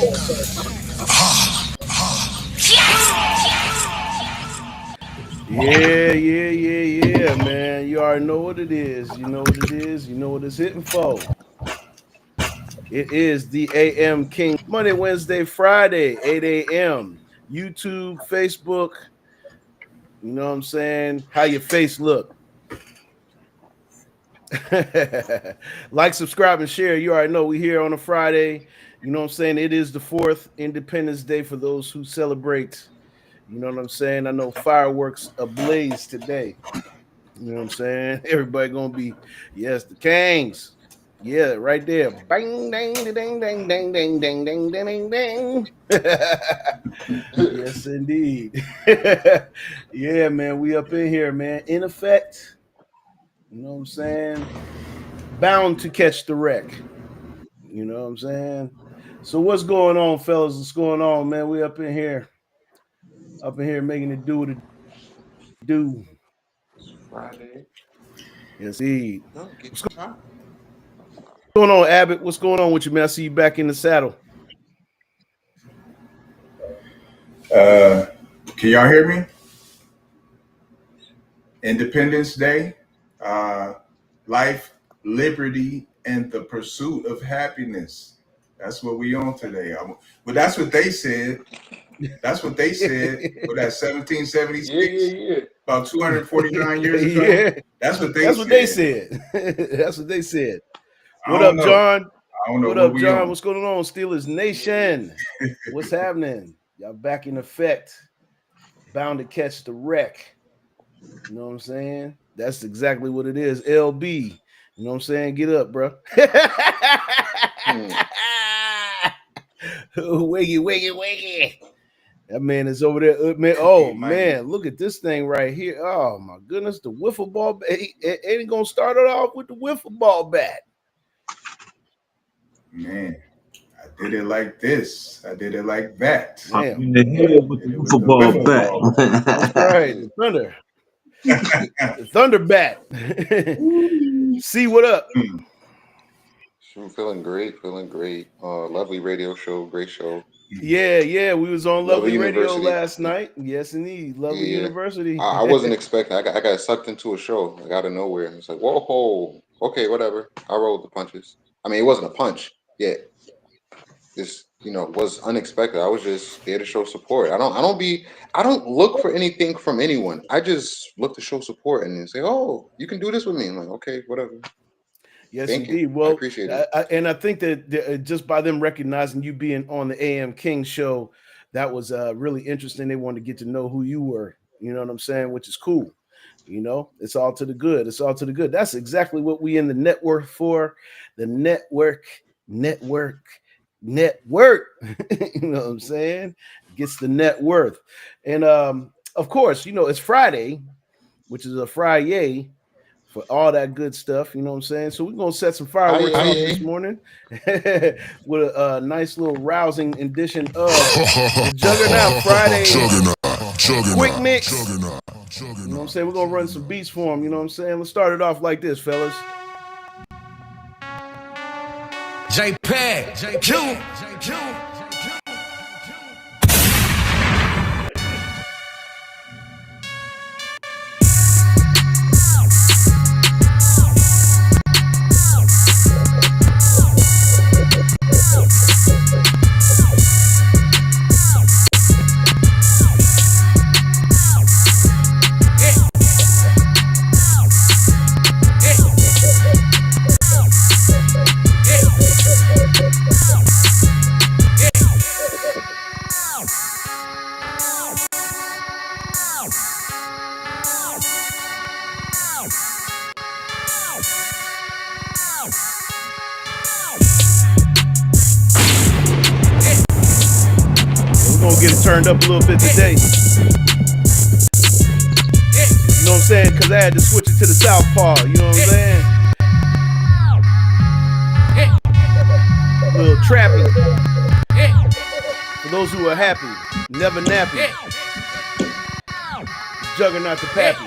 Yeah, man. You already know what it is. You know what it is. You know what it's hitting for. It is the AM King. Monday, Wednesday, Friday, 8 a.m. YouTube, Facebook. You know what I'm saying? How your face look. Like, subscribe, and share. You already know we here on a Friday. You know what I'm saying? It is the 4th Independence Day for those who celebrate. You know what I'm saying? I know fireworks ablaze today. You know what I'm saying? Everybody gonna be, yes, the Kings. Yeah, right there. Bang, dang, ding, ding, ding, ding, ding, ding, ding, ding, ding. Yes, indeed. Yeah, man, we up in here, man. In effect, you know what I'm saying? Bound to catch the wreck. You know what I'm saying? So what's going on, fellas? What's going on, man? We up in here making it do what it do. Friday. Yes, indeed. What's going on, Abbott? What's going on with you, man? I see you back in the saddle. Can y'all hear me? Independence Day, life, liberty, and the pursuit of happiness. That's what we on today. Well, that's what they said. That's what they said. With that 1776, Yeah. about 249 years ago. Yeah. That's what they That's said. what they said. That's what they said. What I up, don't know. John? I don't know What what up, we John? on. What's going on, Steelers Nation? What's happening? Y'all back in effect. Bound to catch the wreck. You know what I'm saying? That's exactly what it is. LB. You know what I'm saying? Get up, bro. Wiggy. That man is over there. Man, oh, man, look at this thing right here. Oh, my goodness. The wiffle ball bat. Ain't going to start it off with the wiffle ball bat. Man, I did it like this. I did it like that. Damn. In the head with the football bat. That's right. The Thunder. The Thunder bat. See what up? I'm feeling great. Lovely radio show. Great show. Yeah. We was on Lovely Radio University last night. Yes, indeed. Lovely University. I wasn't expecting. I got sucked into a show like out of nowhere. It's like, whoa, okay, whatever. I rolled the punches. I mean, it wasn't a punch yet. This, was unexpected. I was just there to show support. I don't look for anything from anyone. I just look to show support and say, oh, you can do this with me. I'm like, okay, whatever. Yes, Thank indeed. you. Well, I appreciate it. And I think that just by them recognizing you being on the AM King show, that was really interesting. They wanted to get to know who you were. You know what I'm saying? Which is cool. It's all to the good. It's all to the good. That's exactly what we in the network for. The network. You know what I'm saying? Gets the net worth. And of course, it's Friday, which is a Friday for all that good stuff. You know what I'm saying? So we're going to set some fireworks off this morning with a nice little rousing edition of the Juggernaut Friday Quick Mix. You know what I'm saying? We're going to run some beats for them. You know what I'm saying? Let's start it off like this, fellas. JPEG. Get it turned up a little bit today. You know what I'm saying? Because I had to switch it to the southpaw. You know what I'm saying? A little trappy. For those who are happy, never nappy. Juggernaut the pappy.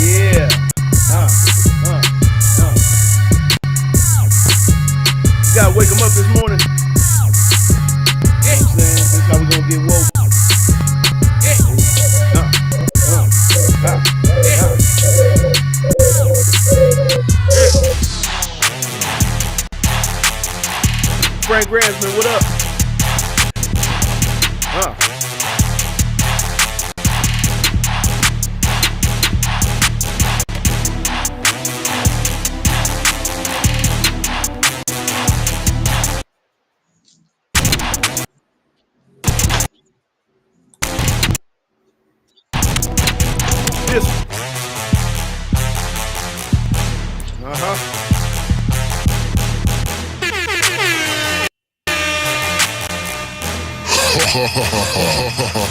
Yeah. Gotta wake them up this morning. You know what I'm saying? This is how we gonna get woke. Frank Gransman, what up? This one.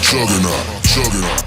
Juggernaut, juggernaut.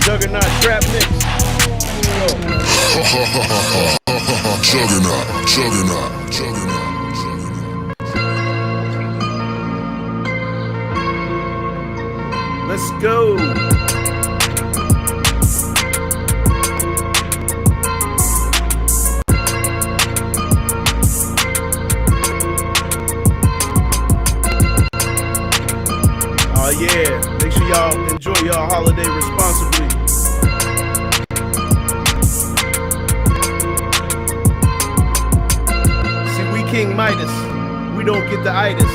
Juggernaut trap mix. Juggernaut, juggernaut, juggernaut, juggernaut. Let's go. Oh yeah, make sure y'all enjoy y'all holiday responsibly. King Midas, we don't get the itis.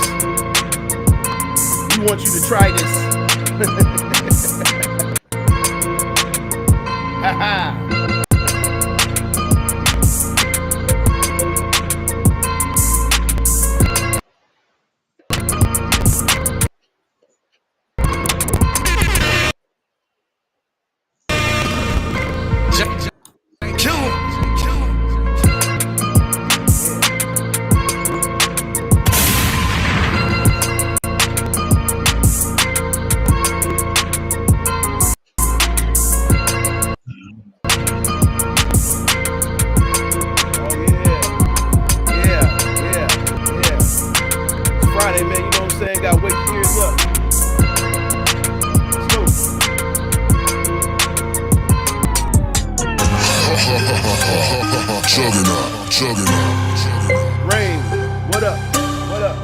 We want you to try this. Ha ha. Juggernaut, juggernaut, juggernaut. Rain, what up? What up?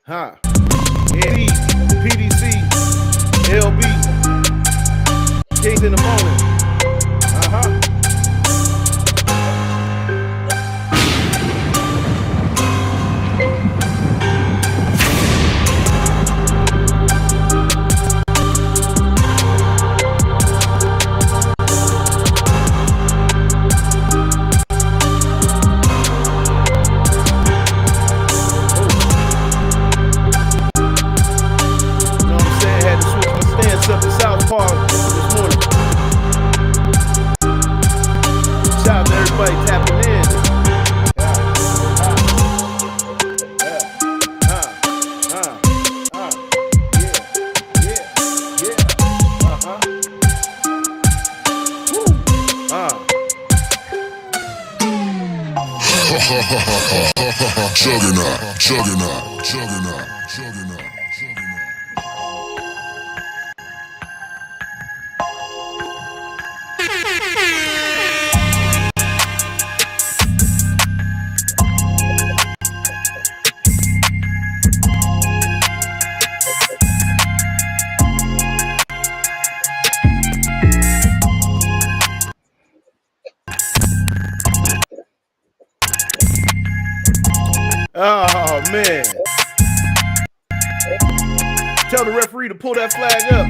Mello PDC, LB, Kings in the morning. Juggernaut, juggernaut, juggernaut, juggernaut, juggernaut. Oh man. Tell the referee to pull that flag up.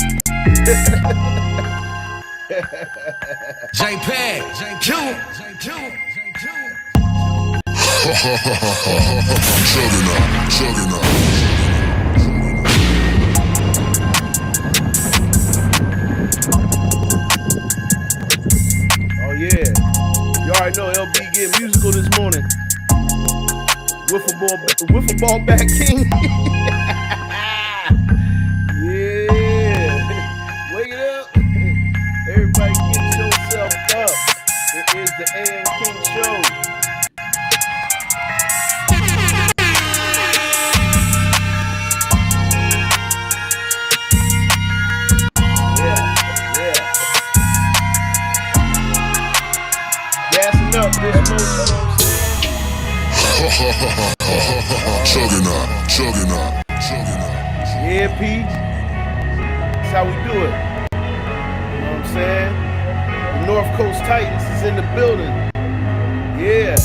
JPEG, Q. Chugging up. Oh yeah. You already know LB getting musical this morning. Wiffle ball back king. Yeah. Wake it up. Everybody get yourself up. It is the AM King Show. Gassing up this motion. Chugging up. Yeah, P. That's how we do it. You know what I'm saying? The North Coast Titans is in the building. Yeah.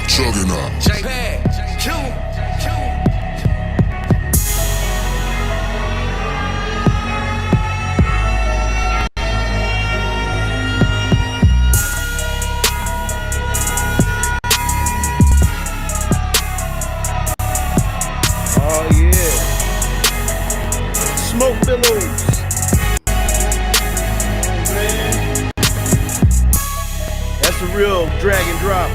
Chugging up. JPEG, Q. Oh yeah. Smoke billows. Man. That's a real drag and drop.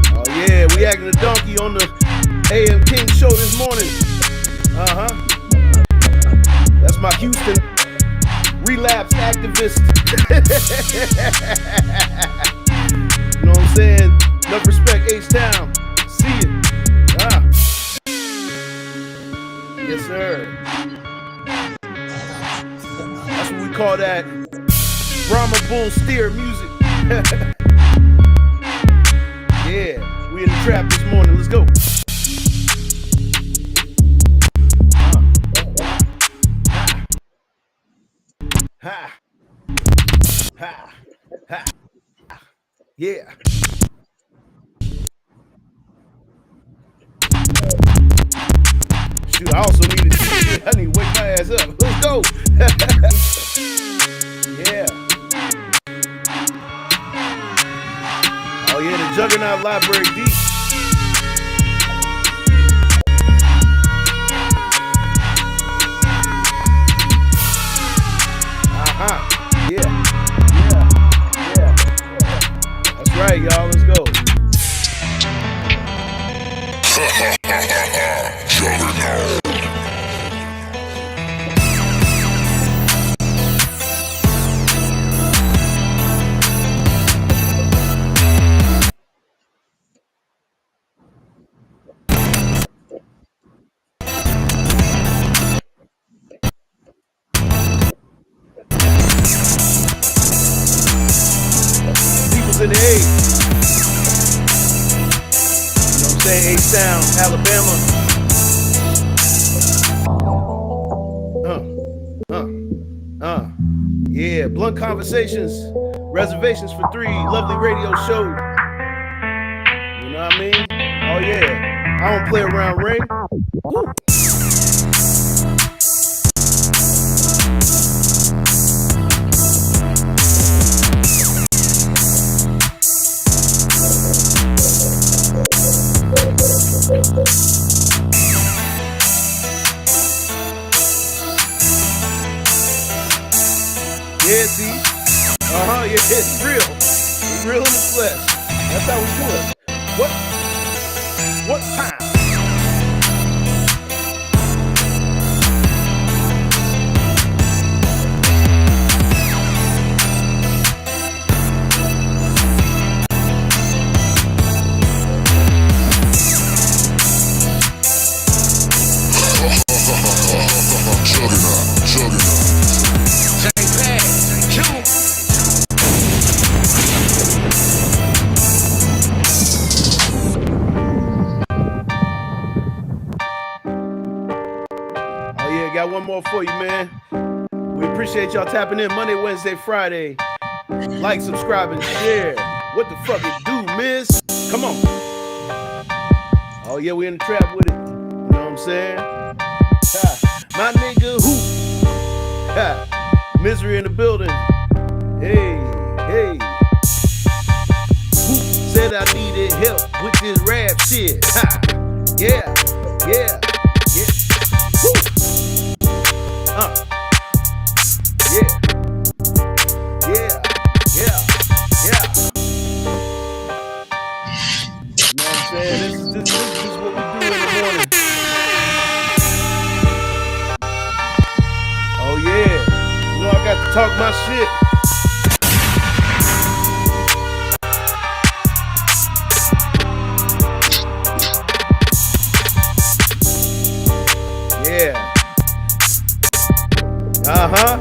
Oh yeah, we acting a donkey on the AM King Show this morning. That's my Houston relapse activist. You know what I'm saying? Enough respect, H-Town. See you. Yes, sir. That's what we call that Brahma Bull steer music. Yeah, we in the trap this morning. Let's go. Ha. Ha. Ha. Yeah. Shoot, I also need to I need to wake my ass up. Let's go. Yeah. Oh yeah, the Juggernaut Library deep. Yeah. That's right, y'all. Let's go. People's in the A. You know what I'm saying? A-Sound, Alabama. Yeah, Blunt Conversations, Reservations for 3, lovely radio show. You know what I mean? Oh yeah, I don't play around, Ray. Woo. Yeah, see? Yeah, it's real. It's real in the flesh. That's how we do it. What time? Juggernaut, juggernaut. Oh yeah, got one more for you, man. We appreciate y'all tapping in Monday, Wednesday, Friday. Like, subscribe, and share. What the fuck it do, miss? Come on. Oh yeah, we in the trap with it. You know what I'm saying? Ha. My nigga who? Ha. Misery in the building. Hey, hey. Who said I needed help with this rap shit? Ha. Yeah, yeah, yeah. Woo. Yeah, yeah, yeah, yeah. You know what I'm saying? This is what we do in the morning. Oh yeah. You know I got to talk my shit. Yeah.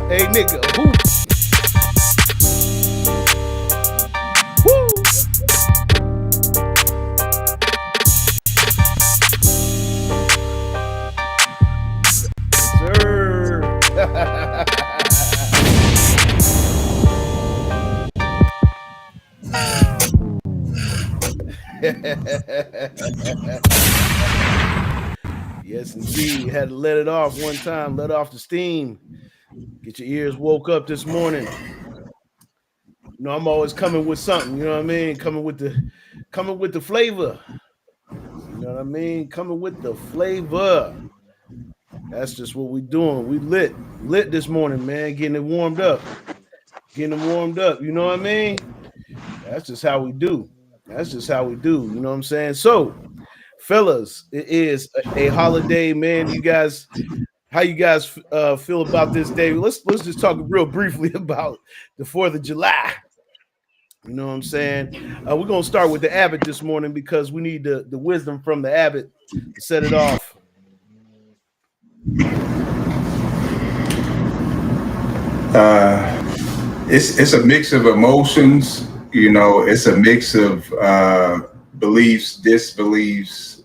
Hey nigga. Who? Woo. Sir. Yes, indeed. Had to let it off one time, let off the steam. Get your ears woke up this morning. You know, I'm always coming with something, you know what I mean? Coming with the flavor. You know what I mean? Coming with the flavor. That's just what we doing. We lit this morning, man. Getting it warmed up. Getting it warmed up. You know what I mean? That's just how we do. That's just how we do. You know what I'm saying? So, fellas, it is a holiday, man. You guys, how you guys feel about this day? Let's just talk real briefly about the 4th of July. You know what I'm saying? We're gonna start with the Abbot this morning because we need the wisdom from the Abbot to set it off. It's a mix of emotions. You know, it's a mix of beliefs, disbeliefs,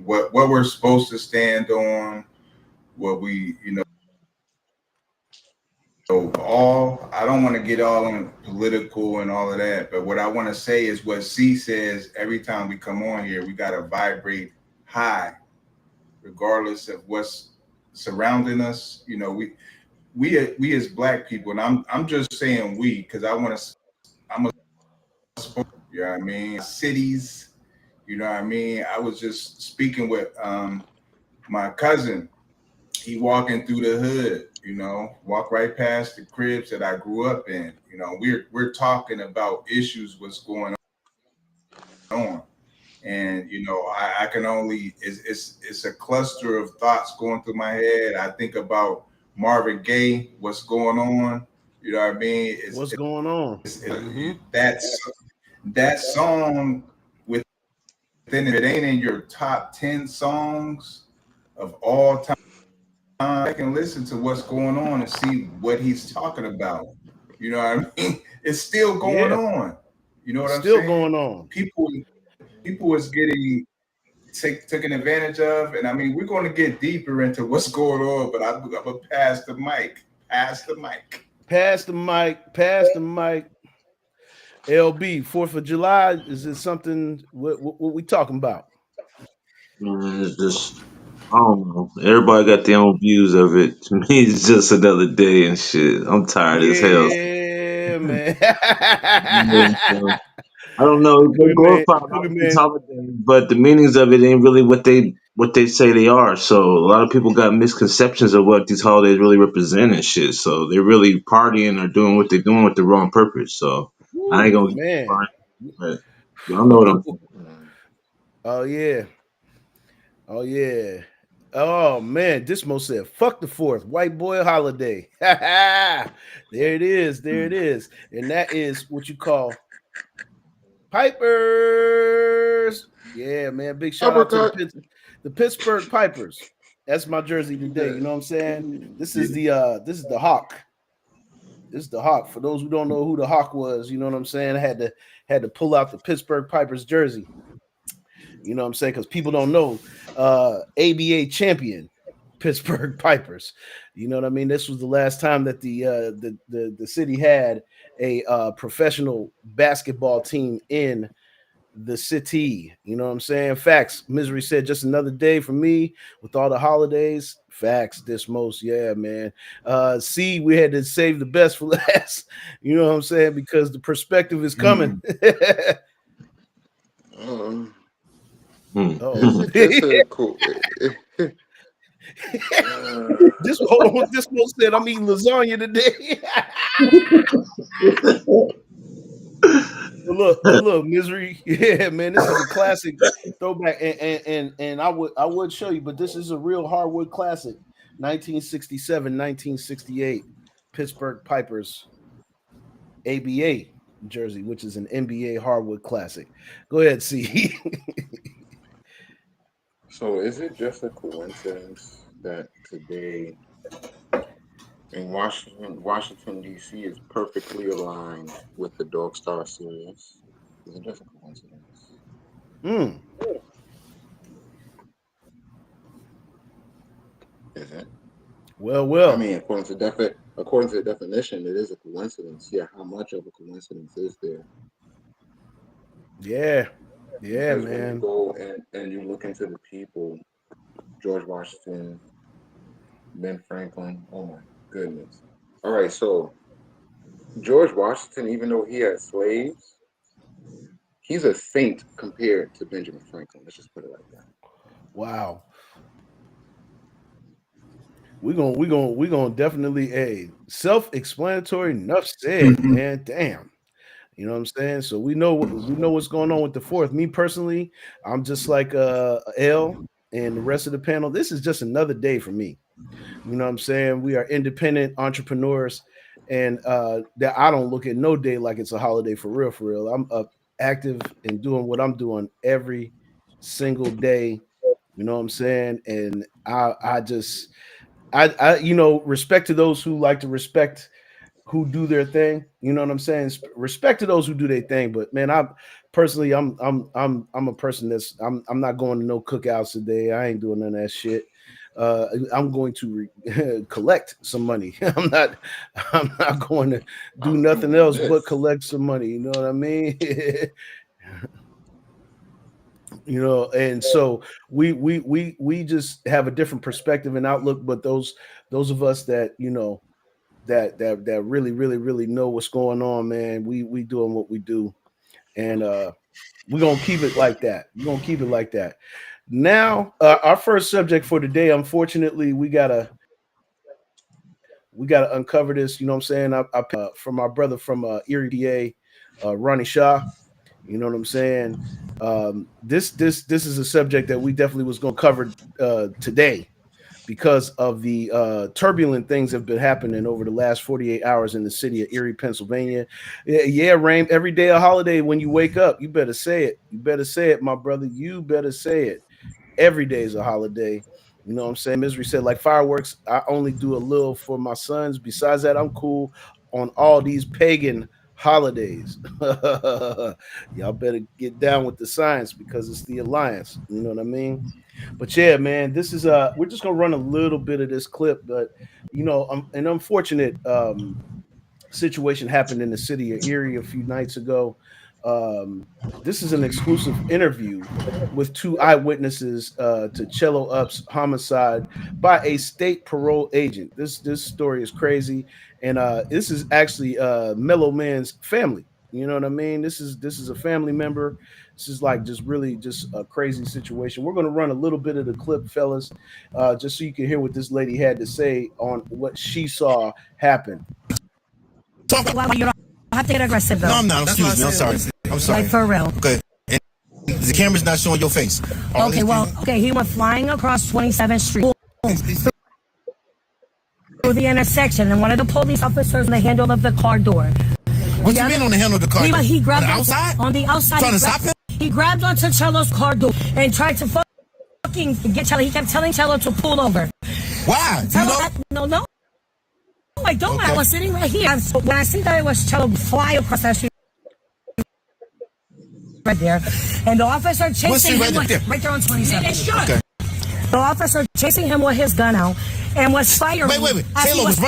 what we're supposed to stand on, what we, all. I don't want to get all on political and all of that, but what I want to say is what C says every time we come on here, we got to vibrate high, regardless of what's surrounding us. You know, we as Black people, and I'm just saying we because I'm a you know what I mean, cities, you know what I mean. I was just speaking with my cousin. He walking through the hood, you know, walk right past the cribs that I grew up in. You know, we're talking about issues, what's going on. And you know, I can only it's a cluster of thoughts going through my head. I think about Marvin Gaye, what's going on. You know what I mean? What's going on? That song within it, it ain't in your top 10 songs of all time. I can listen to what's going on and see what he's talking about. You know what I mean? It's still going Yeah, on. You know what I'm still saying? going on. People is getting taken advantage of, and I mean we're going to get deeper into what's going on. But I'm gonna pass the mic. Pass the mic. Pass the mic. Pass the mic. LB, 4th of July. Is it something? What we talking about? Man, it's just I don't know. Everybody got their own views of it. To me, it's just another day and shit. I'm tired as hell. Yeah, man. I don't know. They Cookie man, glorify a lot Cookie of these man. holidays, but the meanings of it ain't really what they what they say they are. So a lot of people got misconceptions of what these holidays really represent and shit. So they're really partying or doing what they're doing with the wrong purpose. So I ain't Woo, gonna get man. fine, but y'all know what I'm saying. Mm. Oh yeah. Oh yeah. Oh man, Dismo said, "Fuck the fourth, white boy holiday." There it is. There it is. And that is what you call Pipers. Yeah, man. Big shout out to Uppercut. the Pittsburgh Pipers. That's my jersey today. Yeah. You know what I'm saying? Ooh. This is the Hawk. This is the Hawk. For those who don't know who the Hawk was, you know what I'm saying? I had to pull out the Pittsburgh Pipers jersey. You know what I'm saying? Because people don't know ABA champion Pittsburgh Pipers. You know what I mean? This was the last time that the city had a professional basketball team in the city. You know what I'm saying? Facts. Misery said just another day for me with all the holidays. Facts. This most, yeah, man. See, we had to save the best for last. You know what I'm saying? Because the perspective is coming. Mm. Um, Hmm. Oh. is it just a cool? This hold on, this one said I'm eating lasagna today. But look, misery. Yeah, man, this is a classic throwback, and I would show you, but this is a real hardwood classic, 1967, 1968, Pittsburgh Pipers ABA jersey, which is an NBA hardwood classic. Go ahead, see. So is it just a coincidence that today in Washington D.C. is perfectly aligned with the Dog Star series? Is it just a coincidence? Mm, Is it? well, I well, mean, according to the definition, it is a coincidence. Yeah, how much of a coincidence is there? yeah, yeah, Because when you man. go and you look into the people, George Washington, Ben Franklin, oh my goodness. All right, so George Washington, even though he had slaves, he's a saint compared to Benjamin Franklin. Let's just put it like that. Wow. We're gonna definitely a self-explanatory enough said, man. Damn. You know what I'm saying? So we know what's going on with the fourth. Me personally, I'm just like L and the rest of the panel. This is just another day for me. You know what I'm saying? We are independent entrepreneurs, and that I don't look at no day like it's a holiday for real, for real. I'm up active and doing what I'm doing every single day. You know what I'm saying? And I just respect to those who like to respect who do their thing. You know what I'm saying? Respect to those who do their thing. But man, I personally, I'm a person I'm not going to no cookouts today. I ain't doing none of that shit. I'm going to collect some money. I'm not going to do I'm nothing doing else but this. collect some money. You know what I mean? And so we just have a different perspective and outlook. But those of us that that really know what's going on, man. We doing what we do, and we're gonna keep it like that. We're gonna keep it like that. Now, our first subject for today, unfortunately, we gotta uncover this. You know what I'm saying? I from our brother from Erie, PA, Ronnie Shaw. You know what I'm saying? This is a subject that we definitely was gonna cover today because of the turbulent things that have been happening over the last 48 hours in the city of Erie, Pennsylvania. Yeah, Rain, every day a holiday when you wake up. You better say it. You better say it, my brother. You better say it. Every day is a holiday. You know what I'm saying? Misery said, like fireworks, I only do a little for my sons. Besides that, I'm cool on all these pagan holidays. Y'all better get down with the science because it's the alliance. You know what I mean? But yeah, man, this is we're just gonna run a little bit of this clip, but an unfortunate situation happened in the city of Erie a few nights ago. This is an exclusive interview with two eyewitnesses to Cello Up's homicide by a state parole agent. This story is crazy, and this is actually Mellow Man's family. You know what I mean? This is a family member. This is like just really just a crazy situation. We're gonna run a little bit of the clip, fellas, just so you can hear what this lady had to say on what she saw happen. Well, you don't have to get aggressive though. No, I'm not. Excuse me. I'm sorry. I'm sorry. Like for real. Okay. And the camera's not showing your face. Okay, well, okay, he went flying across 27th Street through the intersection, and one of the police officers on the handle of the car door. What you mean on the handle of the car? He grabbed on the outside? On the outside. Trying to stop him? He grabbed onto Cello's car door and tried to fucking get Cello. He kept telling Cello to pull over. Why? Cello, no. I don't. Okay. I was sitting right here. When I see that it was Cello fly across that street right there, and the officer chasing him right there on 27. Okay. The officer chasing him with his gun out and was firing. Wait. Cello was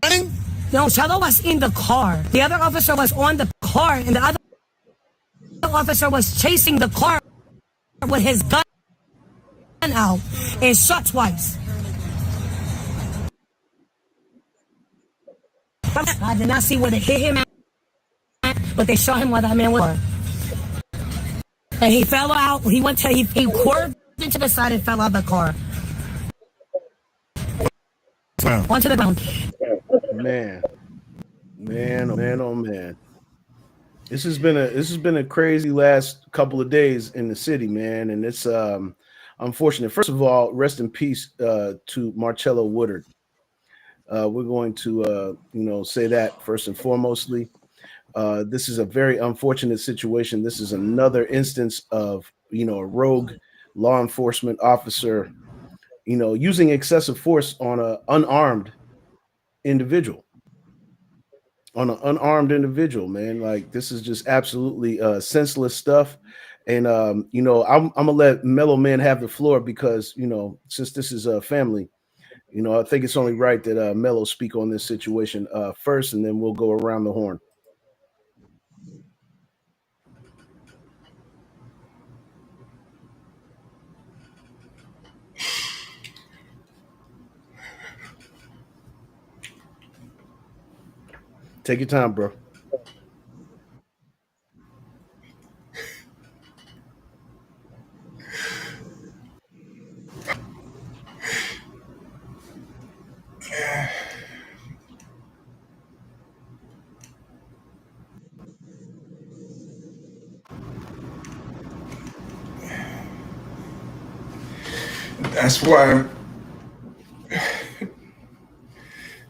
running? No, Cello was in the car. The other officer was on the car, and the other officer was chasing the car with his gun out and shot twice. I did not see where they hit him at, but they shot him while that man was. And he fell out. He swerved into the side and fell out of the car. Wow. Onto the ground. Man, oh man. This has been a crazy last couple of days in the city, man, and it's unfortunate. First of all, rest in peace to Marcello Woodard. We're going to say that first and foremostly. This is a very unfortunate situation. This is another instance of a rogue law enforcement officer using excessive force on an unarmed individual. Man. Like, this is just absolutely senseless stuff. And I'm gonna let Mellow Man have the floor because since this is a family, I think it's only right that Mellow speak on this situation first, and then we'll go around the horn. Take your time, bro.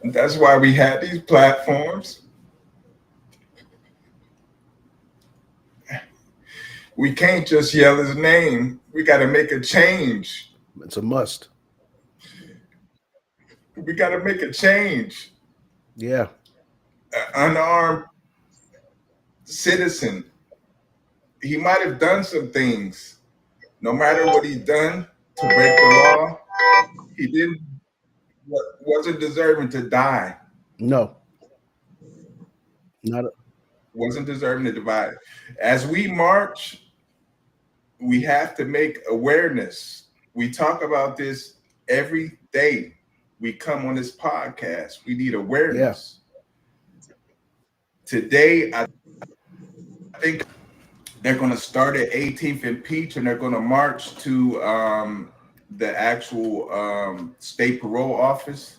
That's why we have these platforms. We can't just yell his name. We got to make a change. It's a must. We got to make a change. Yeah. An unarmed citizen. He might have done some things. No matter what he's done to break the law, he wasn't deserving to die. No. Wasn't deserving to die. As we march, we have to make awareness. We talk about this every day. We come on this podcast. We need awareness. Yeah. Today, I think they're going to start at 18th and Peach, and they're going to march to the actual state parole office.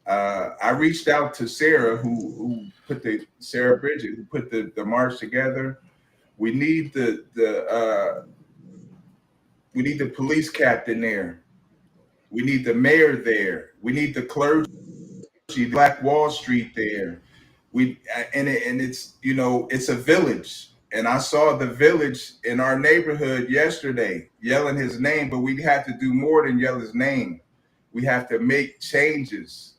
I reached out to Sarah, who put Sarah Bridget, who put the march together. We need the police captain there. We need the mayor there. We need the clergy, Black Wall Street there. It's it's a village. And I saw the village in our neighborhood yesterday yelling his name, but we have to do more than yell his name. We have to make changes.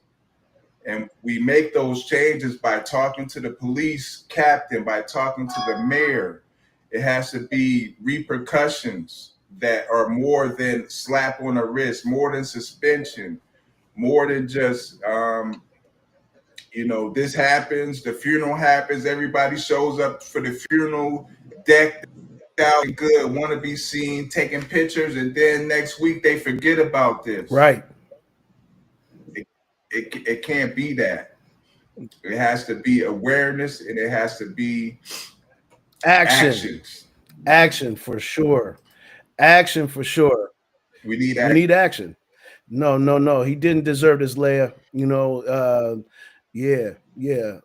And we make those changes by talking to the police captain, by talking to the mayor. It has to be repercussions that are more than slap on the wrist, more than suspension, more than just, this happens, the funeral happens, everybody shows up for the funeral, decked out and good, want to be seen, taking pictures, and then next week they forget about this. Right. It can't be that. It has to be awareness, and it has to be Action, actions. action for sure. Action for sure. We need We action. need action. No, no, no. He didn't deserve this, Leia. Yeah, yeah.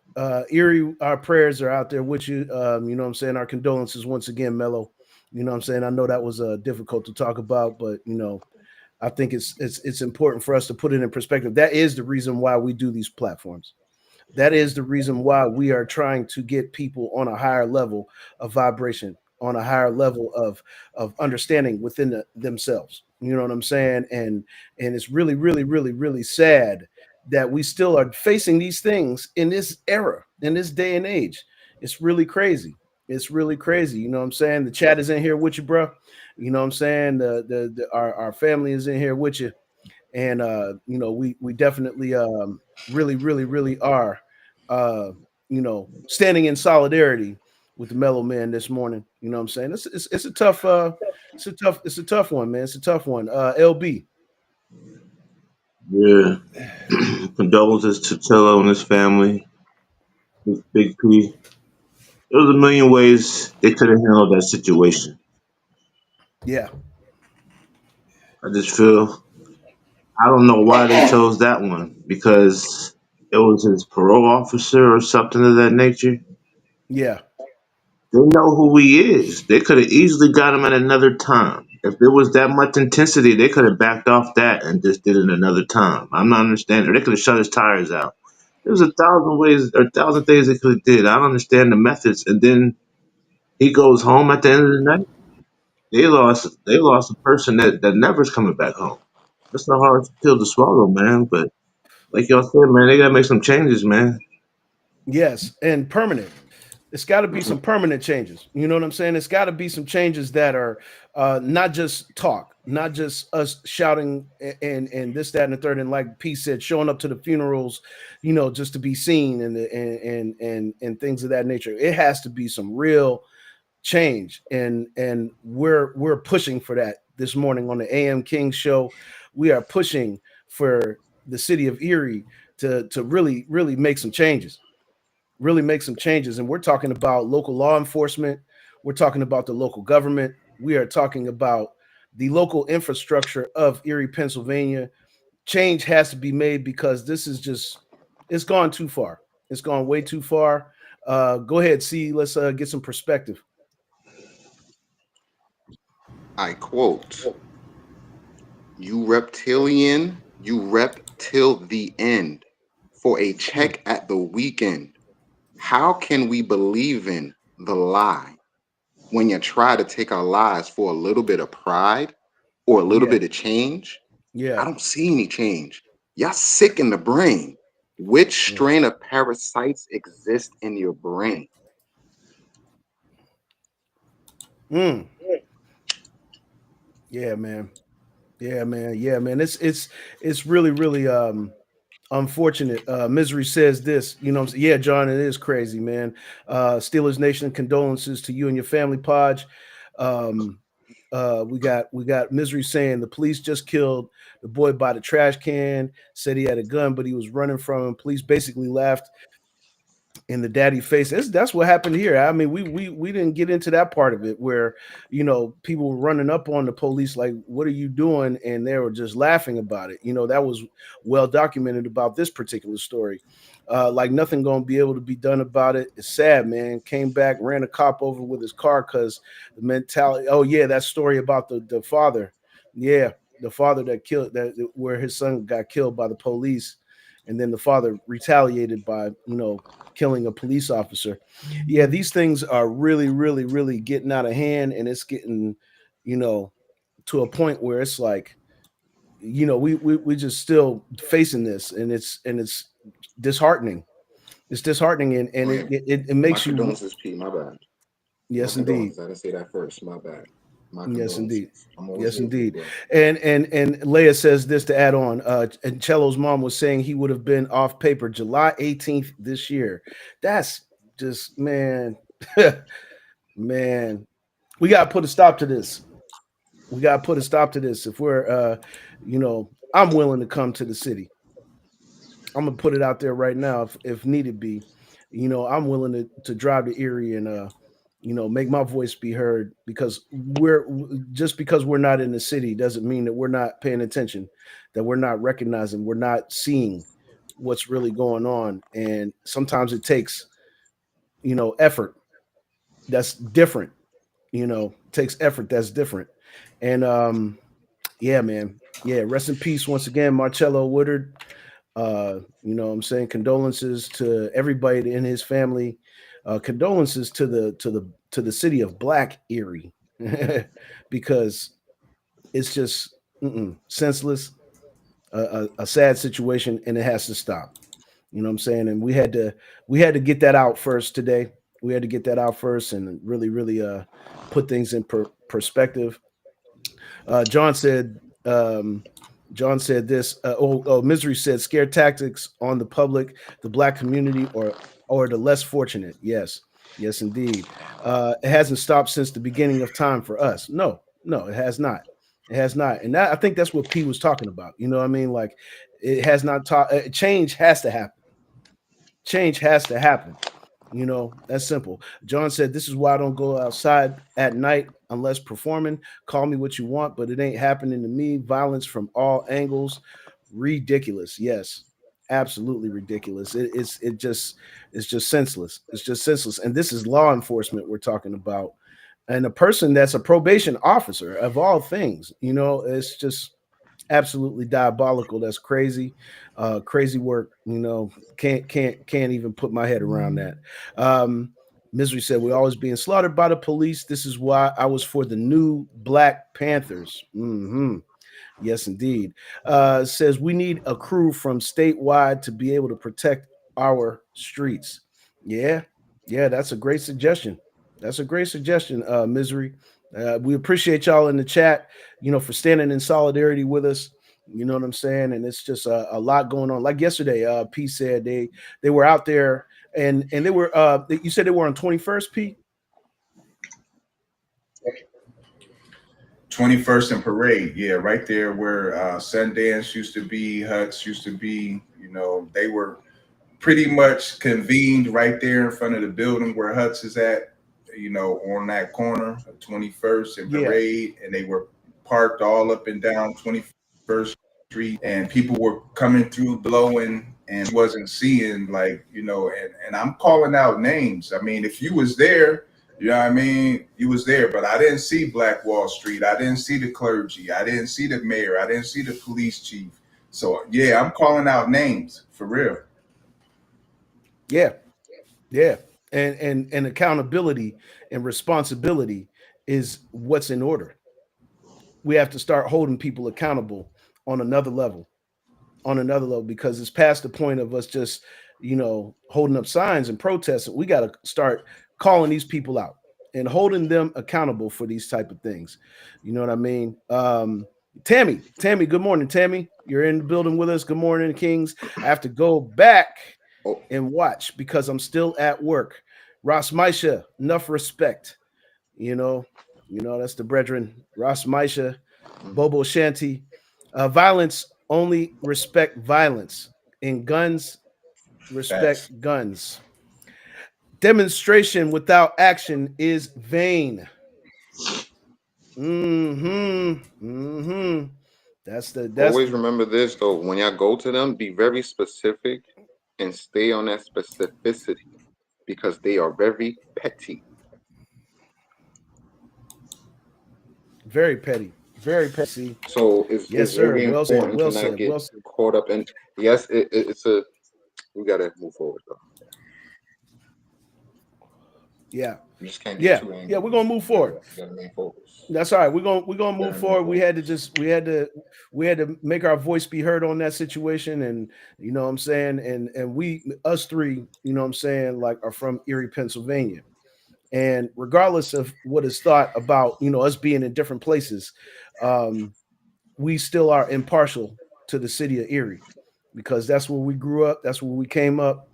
Erie, our prayers are out there with you. You know what I'm saying? Our condolences once again, Mello. You know what I'm saying? I know that was difficult to talk about, but I think it's important for us to put it in perspective. That is the reason why we do these platforms. That is the reason why we are trying to get people on a higher level of vibration, on a higher level of understanding within themselves. You know what I'm saying? And it's really, really, really, really sad that we still are facing these things in this era, in this day and age. It's really crazy. It's really crazy. You know what I'm saying? The chat is in here with you, bro. You know what I'm saying? Our family is in here with you, and we definitely really, really, really are uh standing in solidarity with the Mellow Man this morning. You know what I'm saying? It's a tough it's a tough one, man. It's a tough one. LB. Yeah. Condolences to Chilla and his family, his Big P. There was a million ways they could have handled that situation. Yeah, I just feel I don't know why they chose that one because it was his parole officer or something of that nature. yeah, They know who he is. They could have easily got him at another time. If there was that much intensity, they could have backed off that and just did it another time. I'm not understanding. Or they could have shut his tires out. There was a thousand ways or a thousand things they could have did. I don't understand the methods. And then he goes home at the end of the night. They lost a person that never's coming back home. That's a hard pill to swallow, man. But like y'all said, man, they gotta make some changes, man. yes, and permanent. It's got to be some permanent changes. You know what I'm saying? It's got to be some changes that are not just talk, not just us shouting and this, that, and the third. And like P said, showing up to the funerals, just to be seen and things of that nature. It has to be some real change, and we're pushing for that this morning on the AM King show. We are pushing for the city of Erie to really, really make some changes, really make some changes. And we're talking about local law enforcement. We're talking about the local government. We are talking about the local infrastructure of Erie, Pennsylvania. Change has to be made because this is just, it's gone too far. It's gone way too far. Go ahead, see. Let's get some perspective. I quote, "You reptilian, you rep till the end for a Mm, check at the weekend. How can we believe in the lie when you try to take our lives for a little bit of pride or a little yeah, bit of change? I yeah. don't see any change. Y'all sick in the brain. Which Mm, strain of parasites exist in your brain?" mm. Yeah, man. Yeah, man. Yeah, man. It's really, really unfortunate. Misery says this, yeah, John, it is crazy, man. Steelers Nation, condolences to you and your family, Podge. Um, we got Misery saying the police just killed the boy by the trash can, said he had a gun, but he was running from him. Police basically laughed in the daddy face. That's what happened here. I mean, we didn't get into that part of it where people were running up on the police like, "What are you doing?" and they were just laughing about it. That was well documented about this particular story. Like nothing gonna be able to be done about it. It's sad, man. Came back, ran a cop over with his car because the mentality. Oh yeah, that story about the father. Yeah, the father that killed that where his son got killed by the police, and then the father retaliated by killing a police officer. Yeah, these things are really, really, really getting out of hand, and it's getting, you know, to a point where it's like, we just still facing this, and it's disheartening. It's disheartening, and Oh it yeah. it, it My makes you. condolences, P. My bad. My Yes, indeed. condolences. I didn't say that first. My bad. My Yes, indeed. condolences. I'm always Yes, here for you, indeed. bro. And Leia says this to add on. And Cello's mom was saying he would have been off paper July 18th this year. That's just man, man. We gotta put a stop to this. We gotta put a stop to this. If we're I'm willing to come to the city. I'm gonna put it out there right now if needed be. I'm willing to drive to Erie and make my voice be heard because just because we're not in the city doesn't mean that we're not paying attention, that we're not recognizing, we're not seeing what's really going on. And sometimes it takes, effort that's different, takes effort that's different. And yeah, man. Yeah, rest in peace once again, Marcello Woodard. What I'm saying, condolences to everybody in his family. Condolences to the city of Black Erie, because it's just senseless, a sad situation, and it has to stop. You know what I'm saying? And we had to get that out first today. We had to get that out first and really, really put things in perspective. John said, John said this. Misery said, scare tactics on the public, the black community, or the less fortunate. Yes, yes, indeed. It hasn't stopped since the beginning of time for us. No, no, it has not. It has not. And I think that's what P was talking about. You know what I mean? Like, it has not taught. Change has to happen. Change has to happen. That's simple. John said, this is why I don't go outside at night unless performing. Call me what you want, but it ain't happening to me. Violence from all angles. Ridiculous. Yes. Absolutely ridiculous. It's just senseless. It's just senseless. And this is law enforcement we're talking about. And a person that's a probation officer of all things, it's just absolutely diabolical. That's crazy, crazy work. Can't even put my head around that. Um, Misery said, "We're always being slaughtered by the police. This is why I was for the new Black Panthers." Yes, indeed. Says we need a crew from statewide to be able to protect our streets. Yeah, yeah, that's a great suggestion. That's a great suggestion, Misery. We appreciate y'all in the chat, for standing in solidarity with us. You know what I'm saying? And it's just a lot going on. Like yesterday, P said they were out there and they were you said they were on 21st, P? 21st and Parade, yeah, right there where Sundance used to be, Huts used to be. They were pretty much convened right there in front of the building where Huts is at, on that corner of 21st and Yeah, Parade, and they were parked all up and down 21st Street, and people were coming through blowing and wasn't seeing, like, and I'm calling out names. I mean, if you was there, you know what I mean? You was there, but I didn't see Black Wall Street. I didn't see the clergy. I didn't see the mayor. I didn't see the police chief. So yeah, I'm calling out names for real. yeah, yeah. And accountability and responsibility is what's in order. We have to start holding people accountable on another level, because it's past the point of us just, holding up signs and protesting. We got to start calling these people out and holding them accountable for these type of things. You know what I mean? Tammy, good morning, Tammy. You're in the building with us. Good morning, Kings. I have to go back Oh, and watch because I'm still at work. Ross Maisha, enough respect. You know, that's the brethren. Ross Maisha, mm, Bobo Shanti. Violence only respect violence. In guns, Facts. respect guns. Demonstration without action is vain. Mm-hmm. Mm-hmm. That's always remember this though. When y'all go to them, be very specific and stay on that specificity because they are very petty. very petty. Very petty. See? So it's Yes, sir. very Well said. important to Well not said. get Well said. caught up in. Yes, it's a. We gotta move forward though. Yeah. You just can't get Yeah. too Yeah. angry. We're gonna move forward. You gotta remain focused. That's all right. We're gonna You move gotta remain forward. focused. We had to make our voice be heard on that situation, and you know what I'm saying, and us three, you know what I'm saying, like are from Erie, Pennsylvania, and regardless of what is thought about, us being in different places, um, we still are impartial to the city of Erie because that's where we grew up, that's where we came up,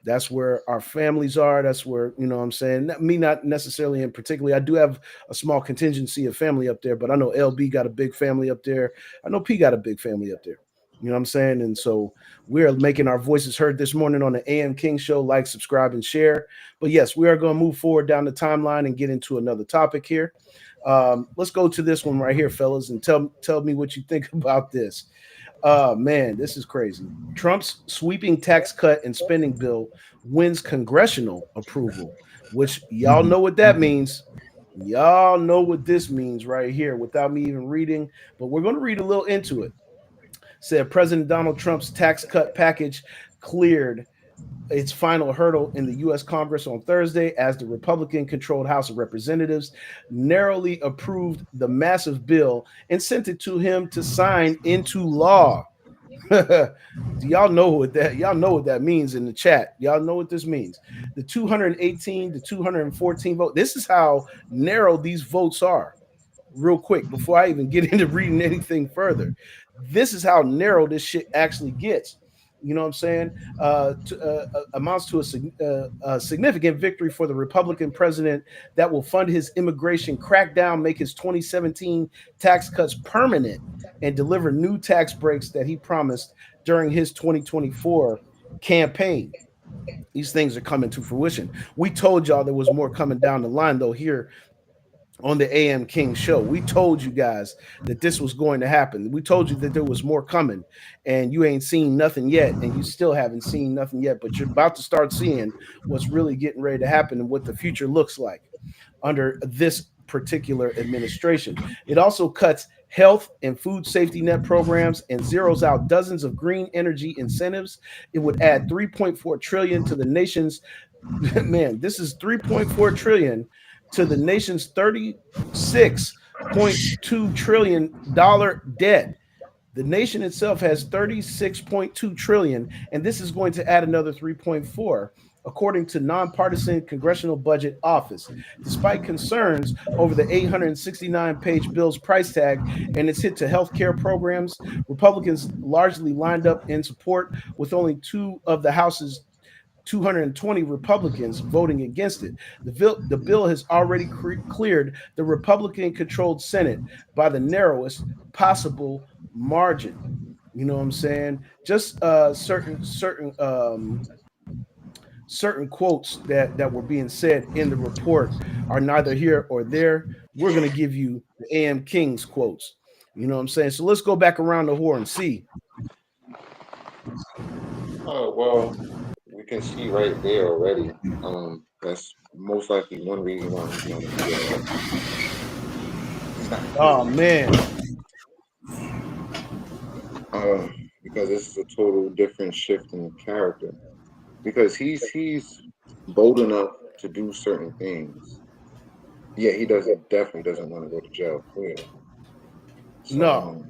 that's where our families are, that's where, what I'm saying, me not necessarily in particularly, I do have a small contingency of family up there, but I know LB got a big family up there, I know P got a big family up there, You know what I'm saying? And so we're making our voices heard this morning on the AM King Show. Like, subscribe, and share. But yes, we are going to move forward down the timeline and get into another topic here. Let's go to this one right here, fellas, and tell me what you think about this. Man, this is crazy. Trump's sweeping tax cut and spending bill wins congressional approval, which y'all know what that means. Y'all know what this means right here without me even reading, but we're going to read a little into it. Said President Donald Trump's tax cut package cleared its final hurdle in the U.S. Congress on Thursday as the Republican controlled House of Representatives narrowly approved the massive bill and sent it to him to sign into law. Do y'all know what that means in the chat? Y'all know what this means. The 218 to 214 vote. This is how narrow these votes are. Real quick, before I even get into reading anything further, this is how narrow this shit actually gets. You know what I'm saying? Amounts to a significant victory for the Republican president that will fund his immigration crackdown, make his 2017 tax cuts permanent, and deliver new tax breaks that he promised during his 2024 campaign. These things are coming to fruition. We told y'all there was more coming down the line, though, here on the AM King show. We told you guys that this was going to happen. We told you that there was more coming, and you ain't seen nothing yet, and you still haven't seen nothing yet, but you're about to start seeing what's really getting ready to happen and what the future looks like under this particular administration. It also cuts health and food safety net programs and zeroes out dozens of green energy incentives. It would add 3.4 trillion to the nation's man, this is 3.4 trillion to the nation's 36.2 trillion dollar debt. The nation itself has 36.2 trillion, and this is going to add another 3.4, according to nonpartisan Congressional Budget Office. Despite concerns over the 869-page bill's price tag and its hit to healthcare programs, Republicans largely lined up in support, with only two of the House's 220 Republicans voting against it. The bill has already cleared the Republican controlled Senate by the narrowest possible margin. You know what I'm saying? Just certain quotes that were being said in the report are neither here or there. We're going to give you the AM King's quotes. You know what I'm saying? So let's go back around the horn and see. Oh well, we can see right there already. That's most likely one reason why he's not in jail. He's not in Oh prison. man. Because this is a total different shift in character. Because he's bold enough to do certain things. Yeah, he doesn't definitely doesn't want to go to jail, clearly. So No.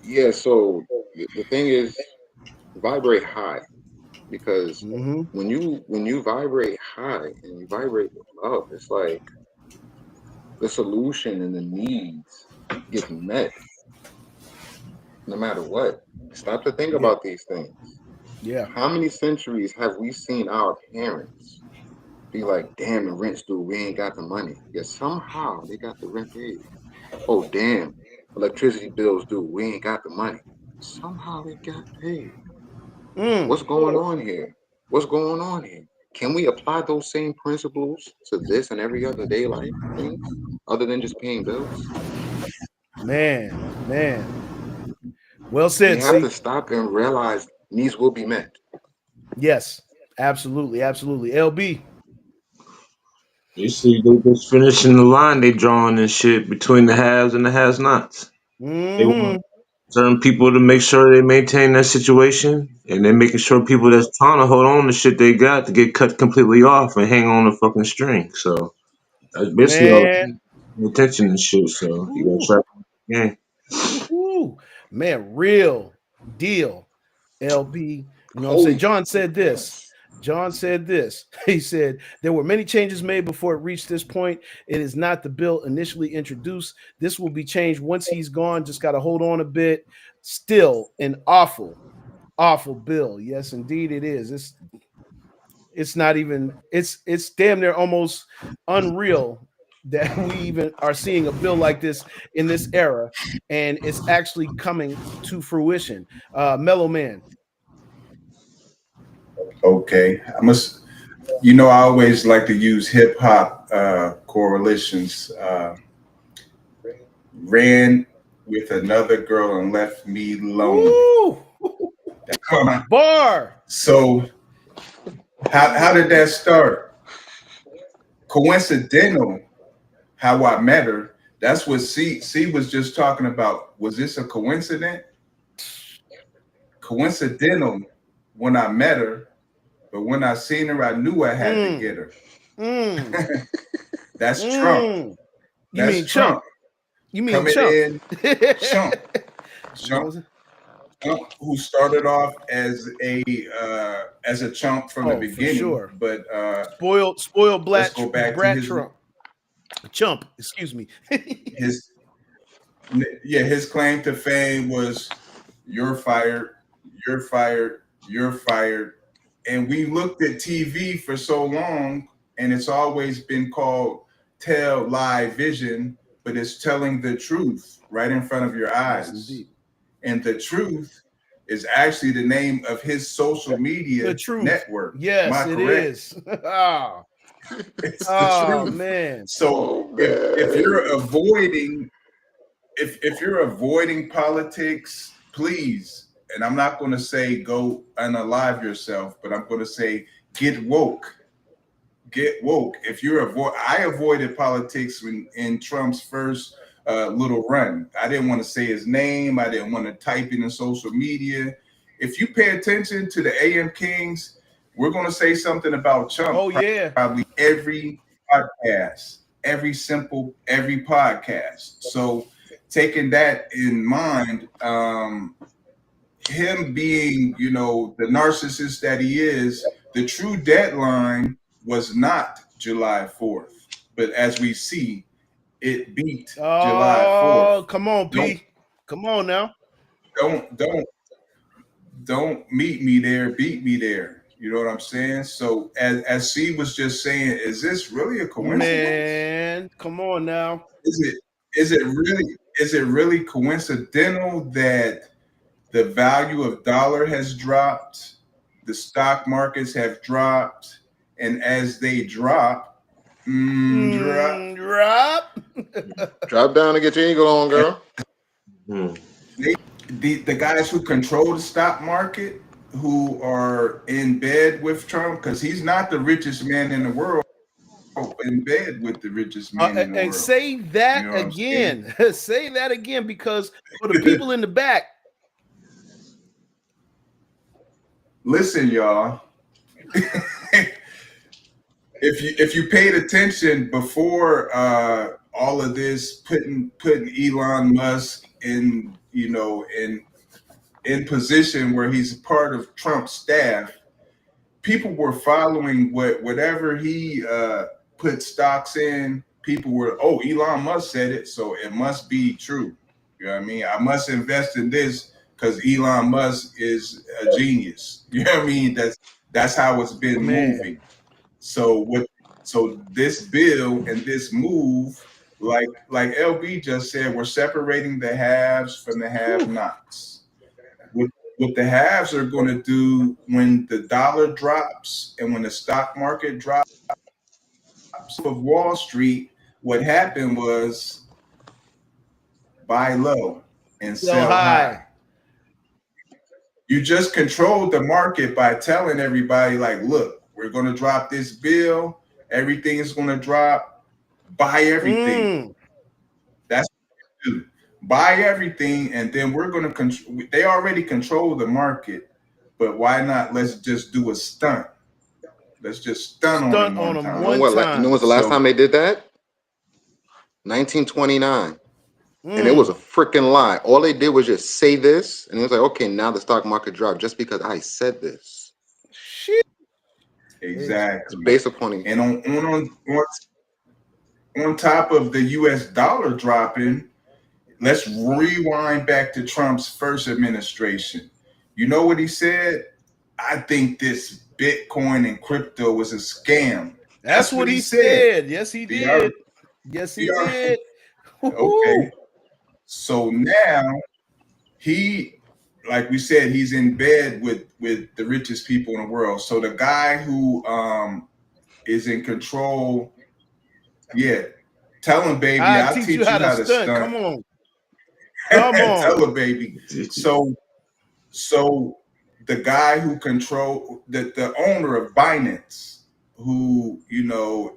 yeah, so the thing is vibrate high because Mm-hmm. when you vibrate high and you vibrate with love, it's like the solution and the needs get met no matter what. Stop to think Yeah. about these things. Yeah. How many centuries have we seen our parents be like, damn, the rent's due, we ain't got the money. Yet somehow they got the rent paid. Oh, damn, electricity bills due, we ain't got the money. Somehow they got paid. Mm. What's going on here? What's going on here? Can we apply those same principles to this and every other day life things other than just paying bills? Man. Well We said, have to see. stop and realize needs will be met. Yes. Absolutely. LB. You see, they just finishing the line they drawing and shit between the haves and the has-nots. They Mm-hmm. want certain people to make sure they maintain that situation, and they're making sure people that's trying to hold on to shit they got to get cut completely off and hang on the fucking string. So that's basically all Man. attention and shit. So you gotta Ooh. try. Yeah. Ooh. Man, real deal. LB. You know what I'm saying? Holy John said this. yes. John said this. He said, there were many changes made before it reached this point. It is not the bill initially introduced. This will be changed once he's gone. Just got to hold on a bit. Still an awful bill. Yes, indeed it is. It's not even, it's damn near almost unreal that we even are seeing a bill like this in this era, and it's actually coming to fruition. Mellow Man. Okay, I must. You know, I always like to use hip hop correlations. Ran with another girl and left me lonely. Woo! Bar. So how did that start? Coincidental how I met her. That's what C was just talking about. Was this a coincidence? Coincidental when I met her, but when I seen her, I knew I had to get her. That's Trump. You That's mean Trump. Chump? You mean Coming Chump? in, Chump. Chump, who started off as a chump from the beginning, sure. but spoiled black let's go back brat to his Trump. Chump, excuse me. his claim to fame was you're fired, you're fired, you're fired. And we looked at TV for so long, and it's always been called tell lie vision, but it's telling the truth right in front of your eyes. Yes, and the truth is actually the name of his social media network. Yes, it is. It's the truth. Man. So if you're avoiding if you're avoiding politics, please, and I'm not going to say go unalive yourself, but I'm going to say get woke. Get woke. If you're I avoided politics in Trump's first little run. I didn't want to say his name. I didn't want to type it in social media. If you pay attention to the AM Kings, we're going to say something about Trump. Oh yeah, probably every podcast, every podcast. So taking that in mind, him being, the narcissist that he is, the true deadline was not July 4th. But as we see, it beat July 4th. Oh, come on, P. Come on now. Don't meet me there, beat me there. You know what I'm saying? So as C was just saying, is this really a coincidence? Man, come on now. Is it really coincidental that the value of dollar has dropped, the stock markets have dropped, and as they drop drop down and get your eagle on, girl. The guys who control the stock market, who are in bed with Trump, because he's not the richest man in the world, in bed with the richest man in the world. And say that again. Say that again, because for the people in the back. Listen, y'all. If you paid attention before all of this, putting Elon Musk in position where he's part of Trump's staff, people were following whatever he put stocks in. People were, Elon Musk said it, so it must be true. You know what I mean? I must invest in this because Elon Musk is a genius. You know what I mean? That's how it's been moving. So this bill and this move, like LB just said, we're separating the haves from the have-nots. What the haves are going to do when the dollar drops and when the stock market drops of Wall Street, what happened was buy low and sell high. You just controlled the market by telling everybody, like, look, we're going to drop this bill. Everything is going to drop. Buy everything. That's what you do. Buy everything, and then we're going to control. They already control the market, but why not? Let's just do a stunt. Let's just stunt on them one time. You know what's the last time they did that? 1929. And it was a freaking lie. All they did was just say this, and it was like, okay, now the stock market dropped just because I said this. Shit. Exactly. It's based upon it. And on top of the U.S. dollar dropping, let's rewind back to Trump's first administration. You know what he said? I think this Bitcoin and crypto was a scam. That's what he said. Yes, he did. Yes, he He already, did. okay. Woo-hoo. So now he, like we said, he's in bed with the richest people in the world. So the guy who is in control, yeah, tell him, baby, I I'll teach you teach how you to how to stunt. stunt. Come on. Come Tell on. him, baby. So the guy who control the owner of Binance, who